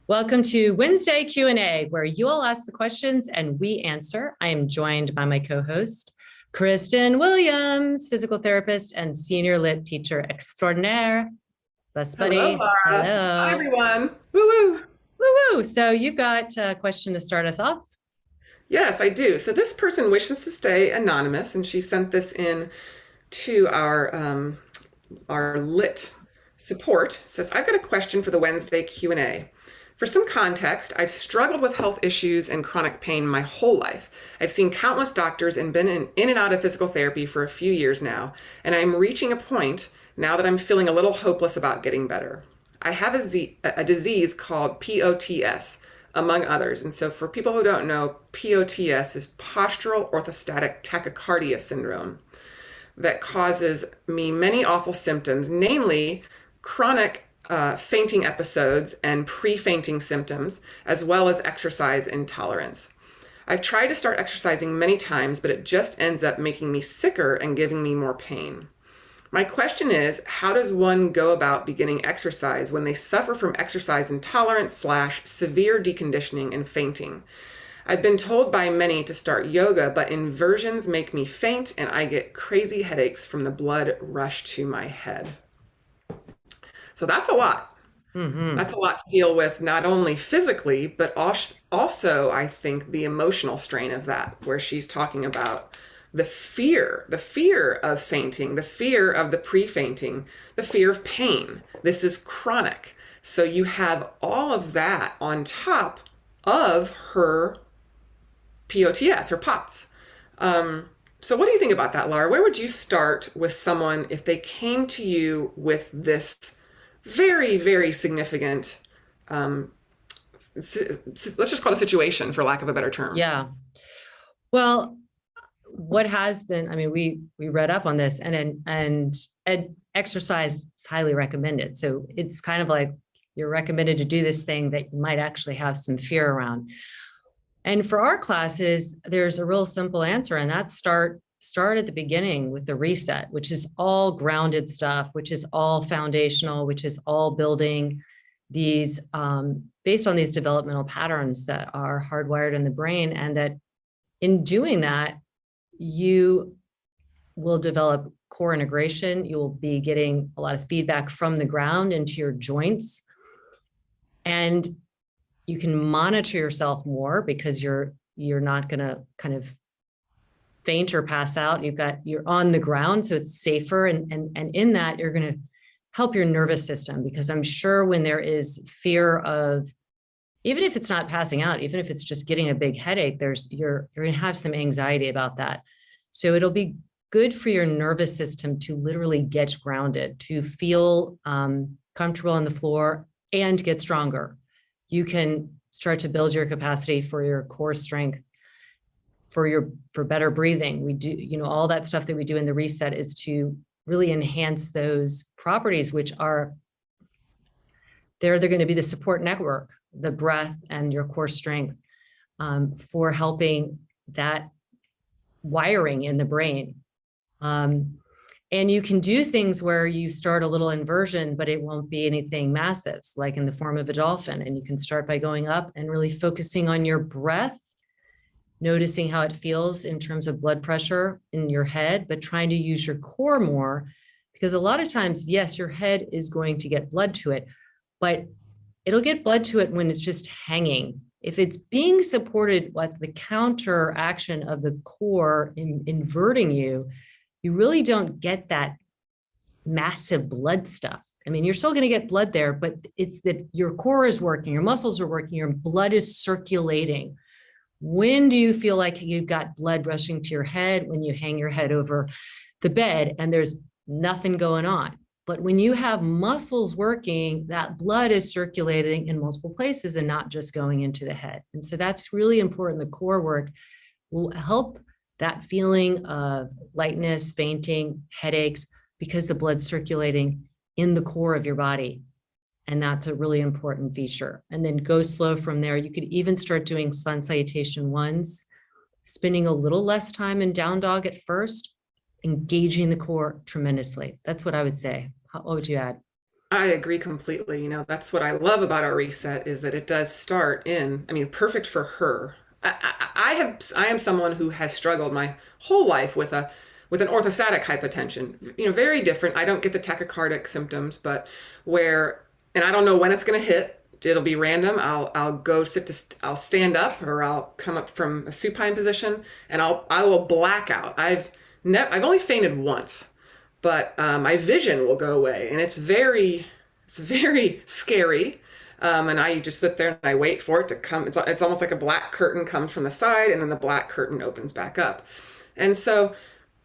Welcome to Wednesday Q&A, where you all ask the questions and we answer. I am joined by my co-host, Kristen Williams, physical therapist and senior lit teacher extraordinaire. Best Hello, buddy. Laura. Hi, Hello. everyone. Woo woo. Woo-woo. So you've got a question to start us off? Yes, I do. So this person wishes to stay anonymous, and she sent this in to our lit support. Says, I've got a question for the Wednesday Q&A. For some context, I've struggled with health issues and chronic pain my whole life. I've seen countless doctors and been in and out of physical therapy for a few years now, and I'm reaching a point now that I'm feeling a little hopeless about getting better. I have a disease called POTS, among others. And so for people who don't know, POTS is postural orthostatic tachycardia syndrome that causes me many awful symptoms, namely chronic fainting episodes and pre-fainting symptoms, as well as exercise intolerance. I've tried to start exercising many times, but it just ends up making me sicker and giving me more pain. My question is, how does one go about beginning exercise when they suffer from exercise intolerance / severe deconditioning and fainting? I've been told by many to start yoga, but inversions make me faint and I get crazy headaches from the blood rush to my head. So that's a lot. Mm-hmm. That's a lot to deal with, not only physically, but also, I think, the emotional strain of that, where she's talking about the fear of fainting, the fear of the pre-fainting, the fear of pain. This is chronic. So you have all of that on top of her POTS, her POTS. So what do you think about that, Laura? Where would you start with someone if they came to you with this very, very significant, let's just call it a situation, for lack of a better term? Yeah. Well, what has been, I mean, we read up on this and exercise is highly recommended. So it's kind of like you're recommended to do this thing that you might actually have some fear around. And for our classes, there's a real simple answer, and that's start at the beginning with the reset, which is all grounded stuff, which is all foundational, which is all building these based on these developmental patterns that are hardwired in the brain. And that in doing that, you will develop core integration. You will be getting a lot of feedback from the ground into your joints. And you can monitor yourself more because you're not going to kind of faint or pass out. You're on the ground, so it's safer. And in that, you're going to help your nervous system, because I'm sure when there is fear of, even if it's not passing out, even if it's just getting a big headache, you're going to have some anxiety about that. So it'll be good for your nervous system to literally get grounded, to feel comfortable on the floor and get stronger. You can start to build your capacity for your core strength, for better breathing. We do, all that stuff that we do in the reset is to really enhance those properties, which are, they're going to be the support network, the breath and your core strength, for helping that wiring in the brain. And you can do things where you start a little inversion, but it won't be anything massive, like in the form of a dolphin. And you can start by going up and really focusing on your breath, noticing how it feels in terms of blood pressure in your head, but trying to use your core more, because a lot of times, yes, your head is going to get blood to it, but it'll get blood to it when it's just hanging. If it's being supported, like the counter action of the core in inverting you really don't get that massive blood stuff. I mean, you're still going to get blood there, but it's that your core is working, your muscles are working, your blood is circulating. When do you feel like you've got blood rushing to your head? When you hang your head over the bed and there's nothing going on. But when you have muscles working, that blood is circulating in multiple places and not just going into the head. And so that's really important. The core work will help that feeling of lightness, fainting, headaches, because the blood's circulating in the core of your body. And that's a really important feature. And then go slow from there. You could even start doing sun salutation ones, spending a little less time in down dog at first, engaging the core tremendously. That's what I would say. What would you add? I agree completely. You know, that's what I love about our reset is that it does start in, I mean, perfect for her. I am someone who has struggled my whole life with an orthostatic hypotension. You know, very different. I don't get the tachycardic symptoms, but where, and I don't know when it's going to hit. It'll be random. I'll go I'll stand up or I'll come up from a supine position and I will black out. I've only fainted once, but my vision will go away, and it's very scary. And I just sit there and I wait for it to come. It's almost like a black curtain comes from the side, and then the black curtain opens back up. And so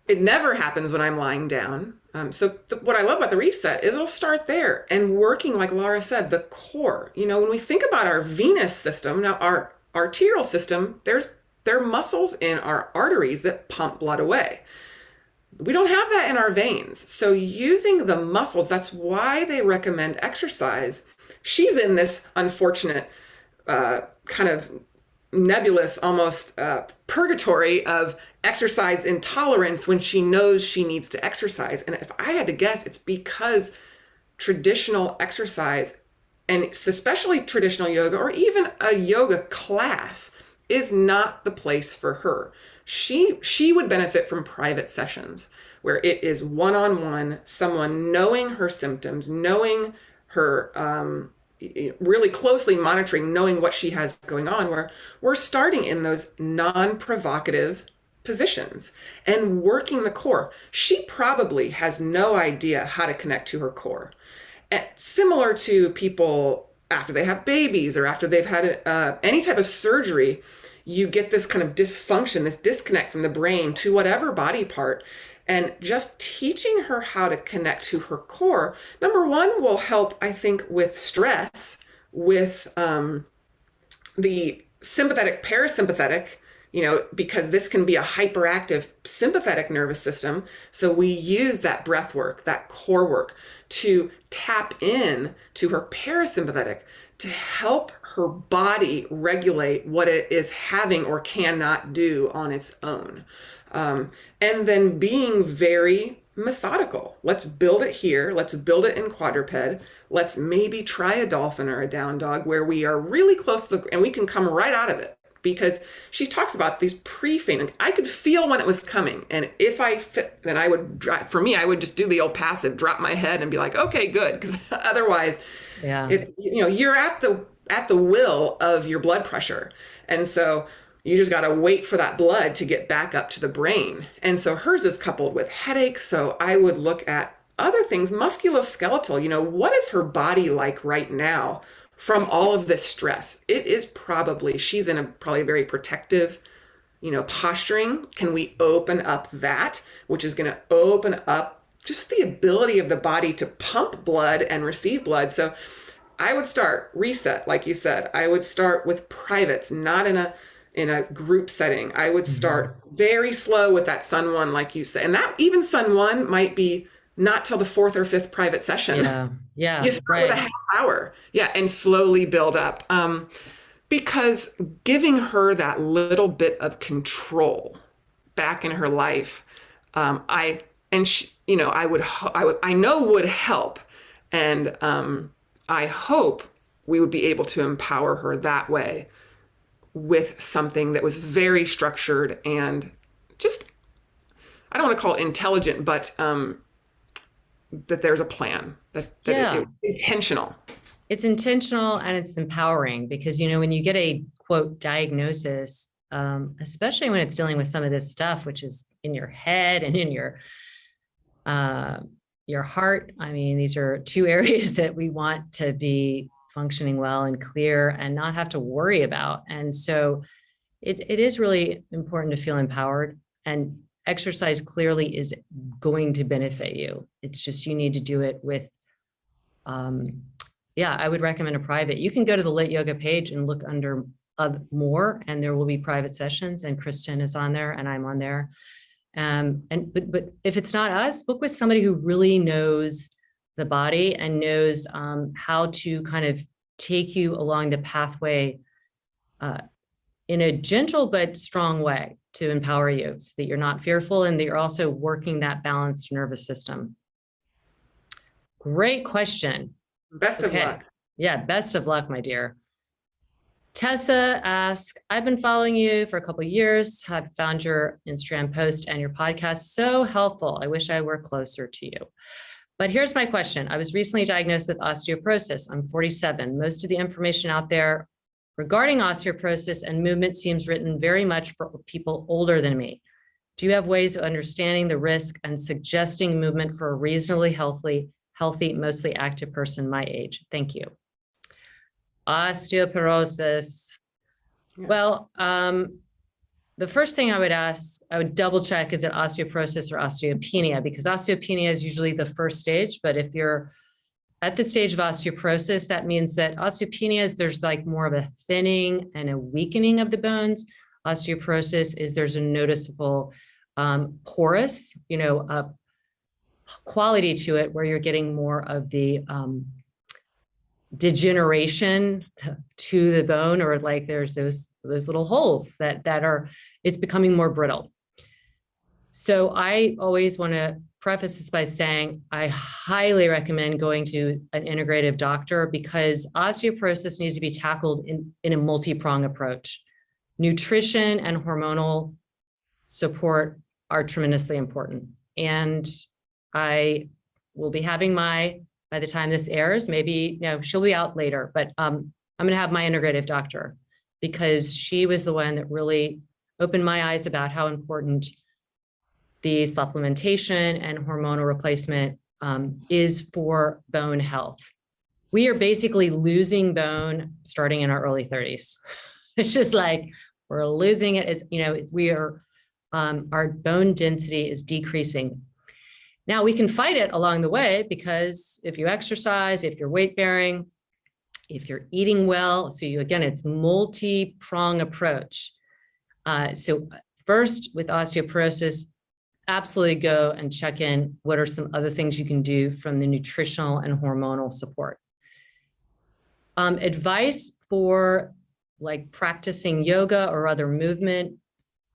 it never happens when I'm lying down. What I love about the reset is it'll start there and working, like Laura said, the core. You know, when we think about our venous system, now our arterial system, there are muscles in our arteries that pump blood away. We don't have that in our veins. So using the muscles, that's why they recommend exercise. She's in this unfortunate kind of nebulous, almost purgatory of exercise intolerance when she knows she needs to exercise. And if I had to guess, it's because traditional exercise, and especially traditional yoga or even a yoga class, is not the place for her. She would benefit from private sessions where it is one-on-one, someone knowing her symptoms, knowing her, really closely monitoring, knowing what she has going on, where we're starting in those non-provocative positions and working the core. She probably has no idea how to connect to her core. And similar to people after they have babies or after they've had any type of surgery, you get this kind of dysfunction, this disconnect from the brain to whatever body part. And just teaching her how to connect to her core, number one, will help, I think, with stress, with the sympathetic, parasympathetic, you know, because this can be a hyperactive sympathetic nervous system. So we use that breath work, that core work, to tap in to her parasympathetic to help her body regulate what it is having or cannot do on its own. And then being very methodical. Let's build it here. Let's build it in quadruped. Let's maybe try a dolphin or a down dog where we are really close to and we can come right out of it. Because she talks about these pre-fainting. I could feel when it was coming. And if I fit, then I would drop, for me, I would just do the old passive, drop my head and be like, okay, good. Because otherwise, you're at the will of your blood pressure. And so you just got to wait for that blood to get back up to the brain. And so hers is coupled with headaches. So I would look at other things, musculoskeletal, you know, what is her body like right now from all of this stress? It is probably, she's in probably a very protective, you know, posturing. Can we open up that, which is going to open up just the ability of the body to pump blood and receive blood. So I would start reset, like you said. I would start with privates, not in a group setting. I would start very slow with that Sun One, like you say. And that even Sun One might be not till the fourth or fifth private session. Yeah. You start with a half hour. Yeah. And slowly build up. Because giving her that little bit of control back in her life, I know would help. And I hope we would be able to empower her that way with something that was very structured and just, I don't want to call it intelligent, but that there's a plan, that it's intentional. It's intentional and it's empowering because, you know, when you get a quote diagnosis, especially when it's dealing with some of this stuff, which is in your head and in your heart. I mean, these are two areas that we want to be functioning well and clear and not have to worry about. And so it is really important to feel empowered, and exercise clearly is going to benefit you. It's just, you need to do it with, I would recommend a private. You can go to the Lit Yoga page and look under more, and there will be private sessions, and Kristen is on there and I'm on there. But if it's not us, book with somebody who really knows the body and knows how to kind of take you along the pathway in a gentle but strong way to empower you so that you're not fearful and that you're also working that balanced nervous system. Great question. Best of Okay. luck. Yeah, best of luck, my dear. Tessa asks, I've been following you for a couple of years. I've found your Instagram post and your podcast so helpful. I wish I were closer to you. But here's my question. I was recently diagnosed with osteoporosis. I'm 47. Most of the information out there regarding osteoporosis and movement seems written very much for people older than me. Do you have ways of understanding the risk and suggesting movement for a reasonably healthy, mostly active person my age? Thank you. Osteoporosis. Yeah. Well, the first thing I would double check, is it osteoporosis or osteopenia? Because osteopenia is usually the first stage, but if you're at the stage of osteoporosis, that means that osteopenia is there's like more of a thinning and a weakening of the bones. Osteoporosis is there's a noticeable porous, quality to it where you're getting more of the degeneration to the bone, or like there's those little holes that are, it's becoming more brittle. So I always want to preface this by saying I highly recommend going to an integrative doctor, because osteoporosis needs to be tackled in a multi-pronged approach. Nutrition and hormonal support are tremendously important. And I will be having by the time this airs, maybe, she'll be out later, but I'm going to have my integrative doctor, because she was the one that really opened my eyes about how important the supplementation and hormonal replacement is for bone health. We are basically losing bone starting in our early 30s. It's just like we're losing it. It's, we are, our bone density is decreasing. Now we can fight it along the way, because if you exercise, if you're weight bearing, if you're eating well, so again, it's multi-prong approach. So first with osteoporosis, absolutely go and check in. What are some other things you can do from the nutritional and hormonal support? Advice for like practicing yoga or other movement.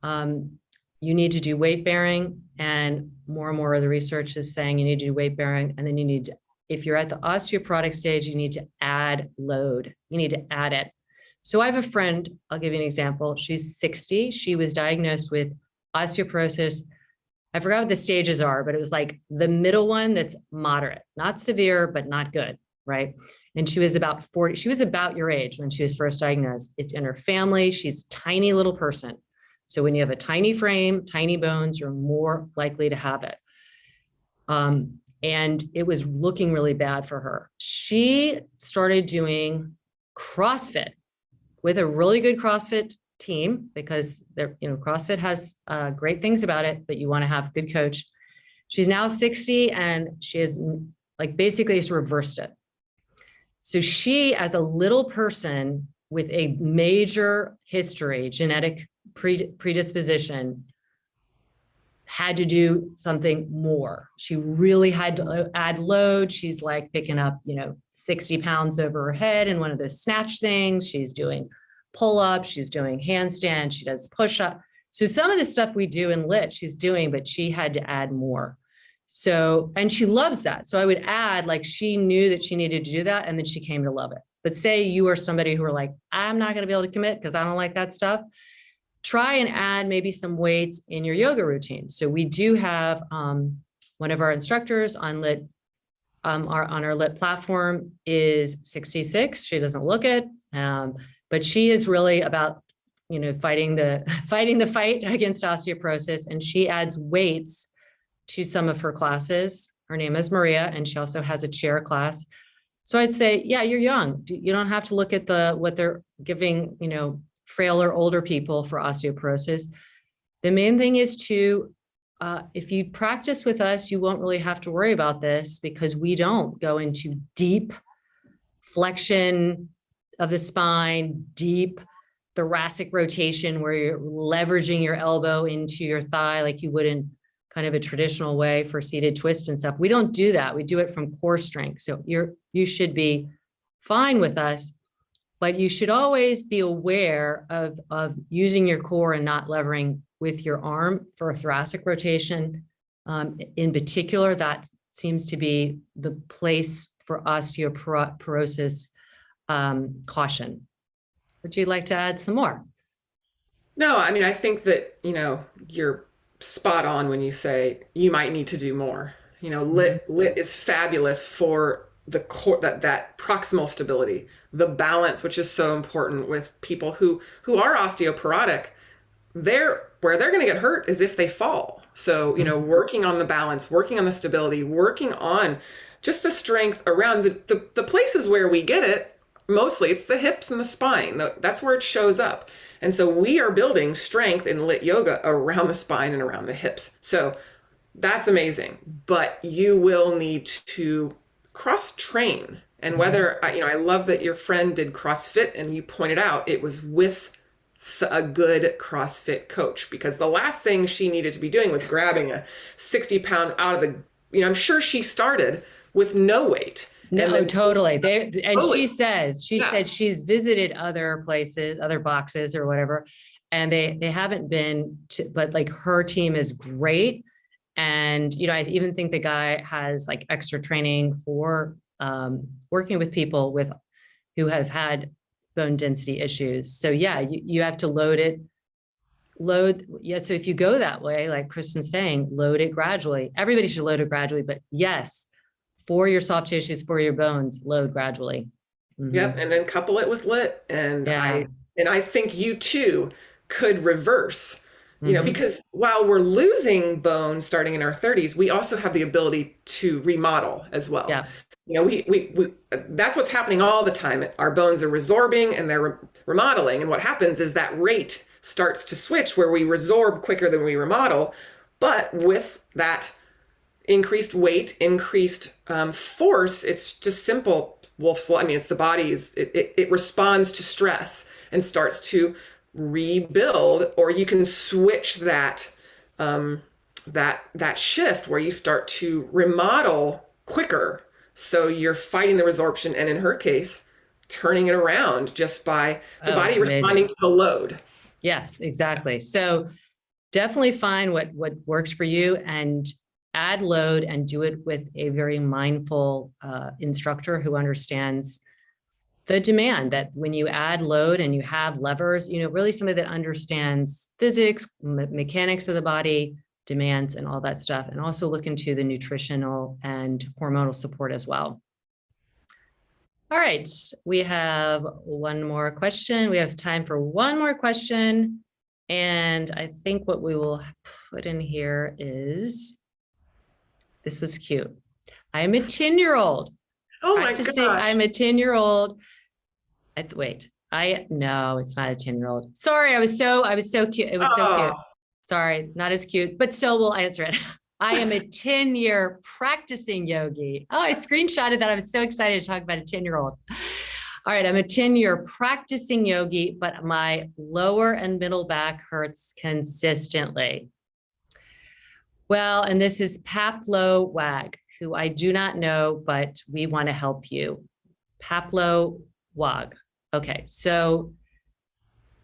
You need to do weight bearing, and more of the research is saying you need to do weight bearing. And then you need to, if you're at the osteoporotic stage, you need to add load. You need to add it. So I have a friend, I'll give you an example. She's 60. She was diagnosed with osteoporosis. I forgot what the stages are, but it was like the middle one that's moderate, not severe, but not good, right? And she was about 40. She was about your age when she was first diagnosed. It's in her family. She's a tiny little person. So when you have a tiny frame, tiny bones, you're more likely to have it. And it was looking really bad for her. She started doing CrossFit with a really good CrossFit team, because CrossFit has great things about it, but you want to have a good coach. She's now 60, and she has basically just reversed it. So she, as a little person with a major history, genetic predisposition, had to do something more. She really had to add load. She's like picking up, 60 pounds over her head in one of those snatch things. She's doing pull-ups, she's doing handstands, she does push-up. So some of the stuff we do in LIT, she's doing, but she had to add more. So, and she loves that. So I would add, she knew that she needed to do that, and then she came to love it. But say you are somebody who are like, I'm not going to be able to commit because I don't like that stuff. Try and add maybe some weights in your yoga routine. So we do have one of our instructors on LIT, on our LIT platform is 66. She doesn't look it, but she is really about, fighting the fight against osteoporosis. And she adds weights to some of her classes. Her name is Maria, and she also has a chair class. So I'd say, yeah, you're young. You don't have to look at what they're giving, frail or older people for osteoporosis. The main thing is to, if you practice with us, you won't really have to worry about this, because we don't go into deep flexion of the spine, deep thoracic rotation where you're leveraging your elbow into your thigh like you would in kind of a traditional way for seated twist and stuff. We don't do that. We do it from core strength. So you should be fine with us, but you should always be aware of using your core and not levering with your arm for thoracic rotation. In particular, seems to be the place for osteoporosis caution. Would you like to add some more? No, I mean, I think that, you're spot on when you say you might need to do more. Mhm. Lit is fabulous for the core, that proximal stability, the balance, which is so important with people who are osteoporotic. Where they're going to get hurt is if they fall. So, working on the balance, working on the stability, working on just the strength around the places where we get it. Mostly it's the hips and the spine. That's where it shows up. And so we are building strength in lit yoga around the spine and around the hips. So that's amazing. But you will need to cross train. And whether, I love that your friend did CrossFit and you pointed out it was with a good CrossFit coach, because the last thing she needed to be doing was grabbing a 60-pound out of I'm sure she started with no weight. No, totally. Totally. She Yeah. said she's visited other places, other boxes or whatever, and they haven't been to, but like her team is great. And, I even think the guy has like extra training for working with people who have had bone density issues. So yeah, you have to yeah. So if you go that way, like Kristen's saying, load it gradually. Everybody should load it gradually, but yes, for your soft tissues, for your bones, load gradually. Yep. And then couple it with lit. And Yeah. I think you too could reverse, Mm-hmm. because while we're losing bone starting in our 30s, we also have the ability to remodel as well. Yeah. We that's what's happening all the time. Our bones are resorbing and they're remodeling. And what happens is that rate starts to switch where we resorb quicker than we remodel. But with that increased weight, increased force, it's just simple Wolff's law. I mean, it's the body's, it responds to stress and starts to rebuild, or you can switch that shift where you start to remodel quicker. So you're fighting the resorption, and in her case, turning it around just by the Oh, body it's responding amazing. to the load. Yes, exactly. So definitely find what works for you and add load, and do it with a very mindful instructor who understands the demand. That when you add load and you have levers, really somebody that understands physics, mechanics of the body, demands, and all that stuff. And also look into the nutritional and hormonal support as well. All right, we have one more question. We have time for one more question. And I think what we will put in here is, this was cute. I am a 10-year-old Oh my practicing. gosh. I'm a 10-year-old. Wait, no, it's not a 10-year-old. Sorry, I was so cute. It was so cute. Oh, Sorry, not as cute, but still we'll answer it. I am a 10-year practicing yogi. Oh, I screenshotted that. I was so excited to talk about a 10-year-old. All right, I'm a 10-year practicing yogi, but my lower and middle back hurts consistently. Well, and this is Paplo Wag, who I do not know, but we want to help you. Paplo Wag. Okay, so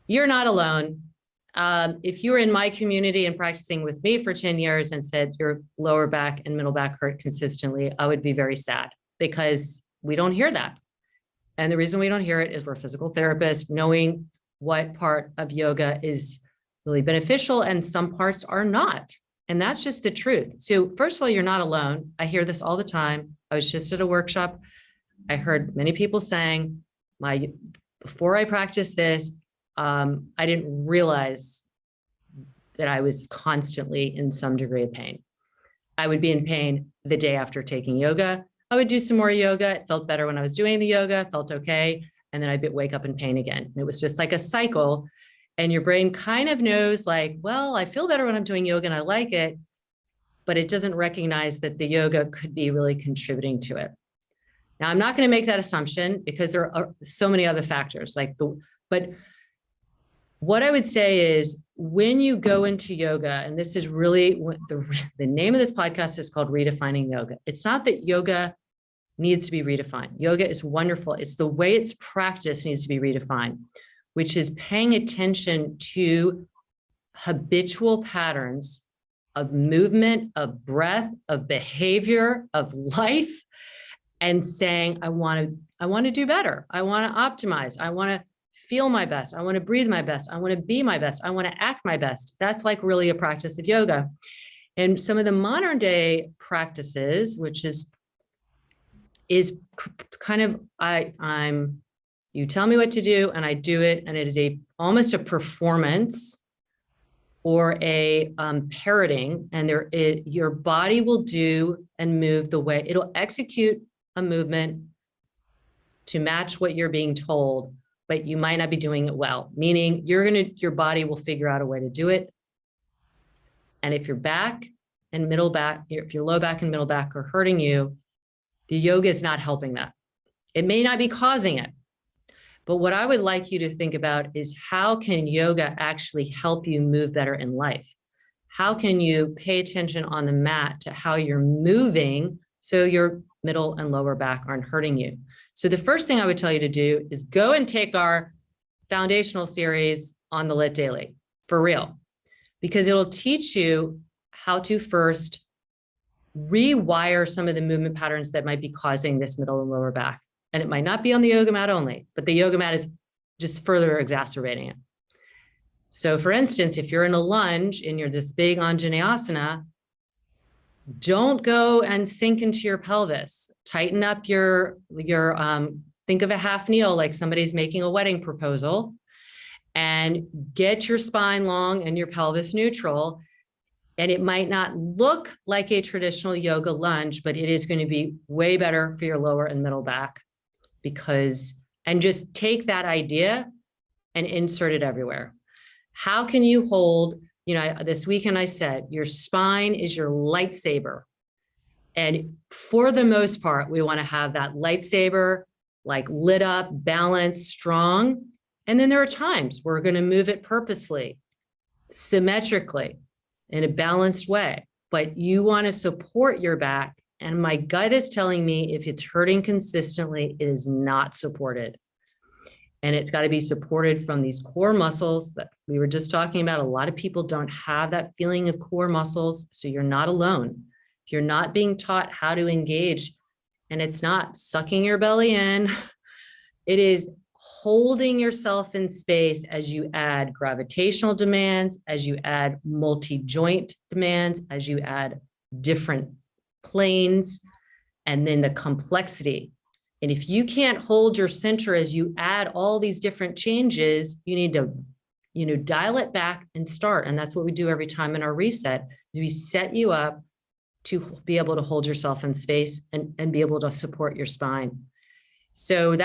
you're not alone. If you were in my community and practicing with me for 10 years and said your lower back and middle back hurt consistently, I would be very sad, because we don't hear that. And the reason we don't hear it is we're physical therapists, knowing what part of yoga is really beneficial and some parts are not. And that's just the truth. So first of all, you're not alone. I hear this all the time. I was just at a workshop. I heard many people saying, before I practiced this, I didn't realize that I was constantly in some degree of pain. I would be in pain the day after taking yoga. I would do some more yoga. It felt better when I was doing the yoga, felt okay. And then I'd wake up in pain again. And it was just like a cycle. And your brain kind of knows, like, well, I feel better when I'm doing yoga and I like it, but it doesn't recognize that the yoga could be really contributing to it. Now, I'm not going to make that assumption, because there are so many other factors but what I would say is, when you go into yoga, and this is really the name of this podcast is called Redefining Yoga. It's not that yoga needs to be redefined. Yoga is wonderful. It's the way it's practiced needs to be redefined, which is paying attention to habitual patterns of movement, of breath, of behavior, of life, and saying, I want to do better. I want to optimize. I want to feel my best. I want to breathe my best. I want to be my best. I want to act my best. That's like really a practice of yoga. And some of the modern day practices, which is kind of, you tell me what to do and I do it. And it is almost a performance or a parroting, and your body will do and move the way it'll execute a movement to match what you're being told, but you might not be doing it well, meaning your body will figure out a way to do it. And if your back and middle back, if your low back and middle back are hurting you, the yoga is not helping that. It may not be causing it. But what I would like you to think about is, how can yoga actually help you move better in life? How can you pay attention on the mat to how you're moving so your middle and lower back aren't hurting you? So the first thing I would tell you to do is go and take our foundational series on the Lit Daily, for real, because it'll teach you how to first rewire some of the movement patterns that might be causing this middle and lower back. And it might not be on the yoga mat only, but the yoga mat is just further exacerbating it. So for instance, if you're in a lunge and you're this big Anjaneyasana, don't go and sink into your pelvis. Tighten up think of a half kneel like somebody's making a wedding proposal, and get your spine long and your pelvis neutral. And it might not look like a traditional yoga lunge, but it is going to be way better for your lower and middle back. And just take that idea and insert it everywhere. How can you hold, this weekend I said, your spine is your lightsaber. And for the most part, we want to have that lightsaber like lit up, balanced, strong. And then there are times we're going to move it purposefully, symmetrically, in a balanced way. But you want to support your back. And my gut is telling me if it's hurting consistently, it is not supported. And it's got to be supported from these core muscles that we were just talking about. A lot of people don't have that feeling of core muscles. So you're not alone. If you're not being taught how to engage, and it's not sucking your belly in, it is holding yourself in space as you add gravitational demands, as you add multi-joint demands, as you add different planes, and then the complexity. And if you can't hold your center as you add all these different changes, you need to, dial it back and start. And that's what we do every time in our reset, is we set you up to be able to hold yourself in space and be able to support your spine. So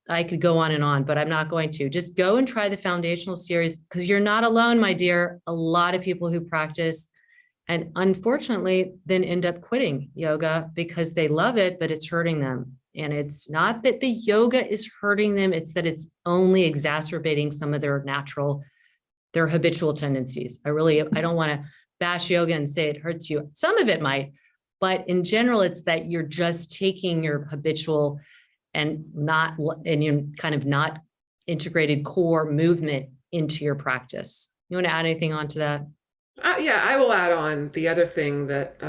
I could go on, but I'm not going to. Just go and try the foundational series, because you're not alone, my dear. A lot of people who practice and unfortunately then end up quitting yoga because they love it, but it's hurting them. And it's not that the yoga is hurting them, it's that it's only exacerbating some of their habitual tendencies. I don't want to bash yoga and say it hurts you. Some of it might, but in general, it's that you're just taking your habitual and you're kind of not integrated core movement into your practice. You want to add anything onto that? Yeah, I will add on the other thing that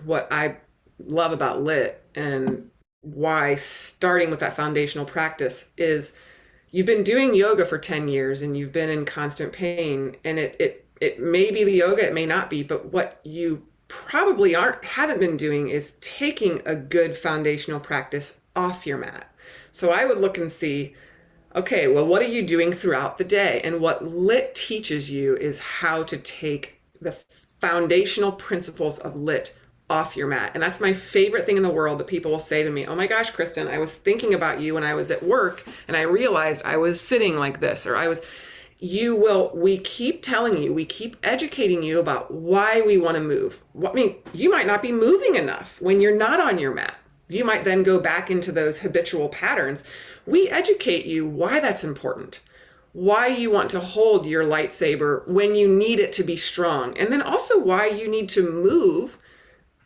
what I love about Lit, and why starting with that foundational practice is, you've been doing yoga for 10 years and you've been in constant pain, and it may be the yoga, it may not be, but what you probably haven't been doing is taking a good foundational practice off your mat. So I would look and see, okay, well, what are you doing throughout the day? And what Lit teaches you is how to take the foundational principles of Lit off your mat. And that's my favorite thing in the world, that people will say to me, oh my gosh, Kristen, I was thinking about you when I was at work and I realized I was sitting like this, or we keep telling you, we keep educating you about why we want to move. You might not be moving enough when you're not on your mat. You might then go back into those habitual patterns. We educate you why that's important, why you want to hold your lightsaber when you need it to be strong, and then also why you need to move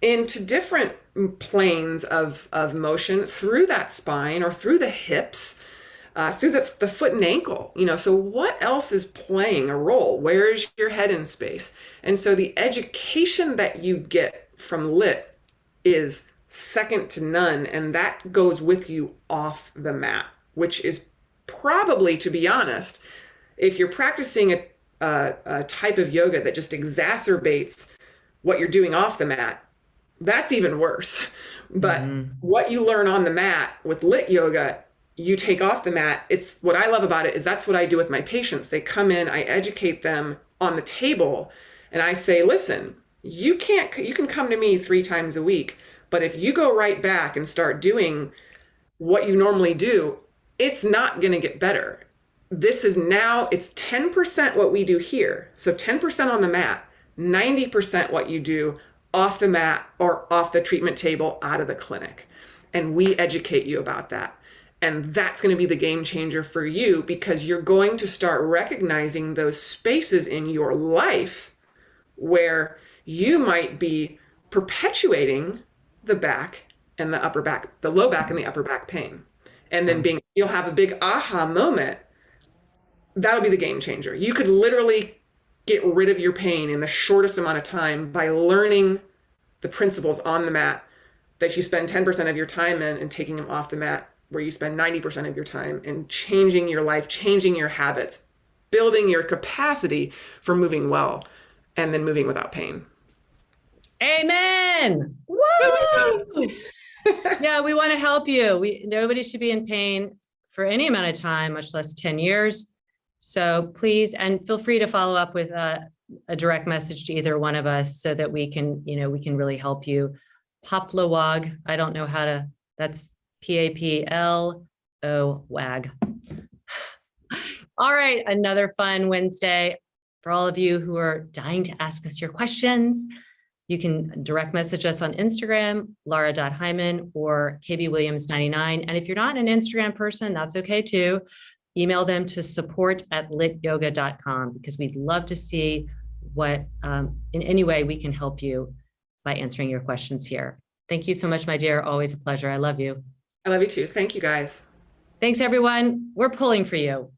into different planes of motion through that spine or through the hips, through the foot and ankle. So what else is playing a role? Where is your head in space? And so the education that you get from lit is second to none, and that goes with you off the mat, which is probably, to be honest, if you're practicing a type of yoga that just exacerbates what you're doing off the mat, that's even worse. But what you learn on the mat with lit yoga, you take off the mat. It's what I love about it is that's what I do with my patients. They come in, I educate them on the table, and I say, listen, you can come to me 3 times a week, but if you go right back and start doing what you normally do, it's not going to get better. This is now, it's 10% what we do here. So 10% on the mat, 90% what you do off the mat or off the treatment table out of the clinic. And we educate you about that. And that's going to be the game changer for you, because you're going to start recognizing those spaces in your life where you might be perpetuating the back and the upper back, the low back and the upper back pain. And then you'll have a big aha moment. That'll be the game changer. You could literally get rid of your pain in the shortest amount of time by learning the principles on the mat that you spend 10% of your time in, and taking them off the mat where you spend 90% of your time, and changing your life, changing your habits, building your capacity for moving well, and then moving without pain. Amen. Woo! Yeah, we want to help you. Nobody should be in pain for any amount of time, much less 10 years. So please, and feel free to follow up with a direct message to either one of us so that we can really help you. Poplawag, I don't know how to, that's PAPLO WAG. All right, another fun Wednesday. For all of you who are dying to ask us your questions, you can direct message us on Instagram, lara.hyman or kbwilliams99. And if you're not an Instagram person, that's okay too. Email them to support@lityoga.com, because we'd love to see what, in any way we can help you by answering your questions here. Thank you so much, my dear. Always a pleasure. I love you. I love you too. Thank you, guys. Thanks, everyone. We're pulling for you.